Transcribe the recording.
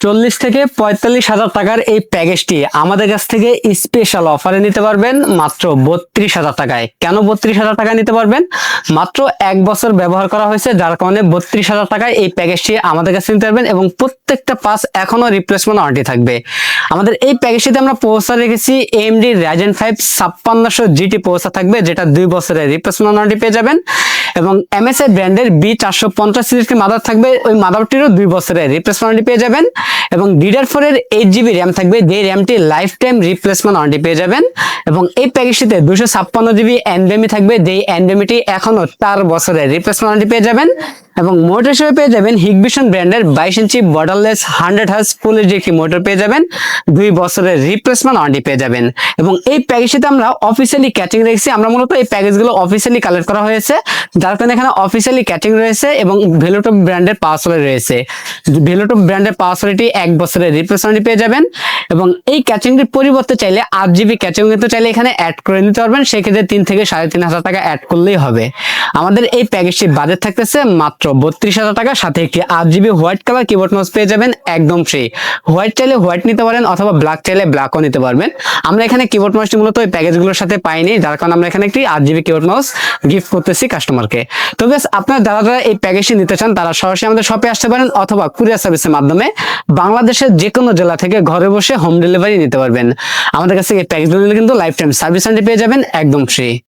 40 থেকে 45,000 টাকার এই প্যাকেজটি আমাদের কাছ থেকে স্পেশাল অফারে নিতে পারবেন মাত্র 32,000 টাকায়। কেন 32,000 টাকায় নিতে পারবেন? মাত্র 1 বছর ব্যবহার করা হয়েছে, যার কারণে 32,000 টাকায় এই প্যাকেজটি আমাদের কাছে নিতে পারবেন এবং প্রত্যেকটা পাস এখনো রিপ্লেসমেন্ট ওয়ারেন্টি থাকবে। আমাদের এই প্যাকেজটিতে আমরা প্রসেসর রেখেছি AMD Ryzen 5 5600 GT প্রসেসর থাকবে, যেটা 2 বছরের রিপ্লেসমেন্ট ওয়ারেন্টি পেয়ে যাবেন এবং MSI ব্র্যান্ডের B450 সিরিজের মাদার থাকবে, ওই মাদারটিরও 2 বছরের রিপ্লেসমেন্ট ওয়ারেন্টি পেয়ে যাবেন এবং DDR4 এর 8GB র্যাম থাকবে, যে র্যামটি লাইফ টাইম রিপ্লেসমেন্ট ওয়ারেন্টি পেয়ে যাবেন এবং এই প্যাকেজটিতে 256GB NVMe থাকবে, যেই NVMeটি এখনো 4 বছরের রিপ্লেসমেন্ট ওয়ারেন্টি পেয়ে যাবেন এবং মোটর হিসেবে পেয়ে যাবেন Hikvision ব্র্যান্ডের 22 ইঞ্চি বর্ডারলেস 100Hz ফুল এইচডি একটি মোটর পেয়ে যাবেন, 2 বছরের রিপ্লেসমেন্ট ওয়ারেন্টি পেয়ে যাবেন এবং এই প্যাকেজটিতে আমরা অফিসিয়ালি ক্যাচিং রেখেছি। আমরা মূলত এই প্যাকেজগুলো অফিসিয়ালি কালেক্ট করা হয়েছে, যার কারণে এখানে অফিসিয়ালি ক্যাচিং রয়েছে এবং ভেলোটপ ব্র্যান্ডের পাওয়ার রয়েছে। ভেলোটপ ব্র্যান্ডের পাওয়ার 1 বছরের রিপ্লেসমেন্ট পেয়ে যাবেন এবং এই ক্যাচিংটির পরিবর্তে চাইলে 8GB ক্যাচিং কিন্তু চাইলে এখানে অ্যাড করে নিতে পারবেন, সেক্ষেত্রে 3 থেকে 3,500 টাকা অ্যাড করলেই হবে। আমাদের এই প্যাকেজটির বাজেট থাকতেছে মাত্র 32,000 টাকা, সাথে একটি 8GB white colour keyboard mouse পেয়ে যাবেন একদম ফ্রি। হোয়াইট চাইলে হোয়াইট নিতে পারেন অথবা ব্ল্যাক চাইলে ব্ল্যাকও নিতে পারবেন। আমরা এখানে কিবোর্ড মাউসটি মূলত এই প্যাকেজগুলোর সাথে পাইনি, যার কারণে আমরা এখানে একটি 8GB কিবোর্ড মাউস গিফট করতেছি কাস্টমারকে। তো বেশ, আপনারা যারা এই প্যাকেজটি নিতে চান তারা সরাসরি আমাদের শপে আসতে পারেন অথবা কুরিয়ার সার্ভিসের মাধ্যমে বাংলাদেশের যে কোনো জেলা থেকে ঘরে বসে হোম ডেলিভারি নিতে পারবেন। আমাদের কাছে এই প্যাকেজগুলো নিলে কিন্তু লাইফ টাইম সার্ভিস ওয়ারেন্টি পেয়ে যাবেন একদম ফ্রি।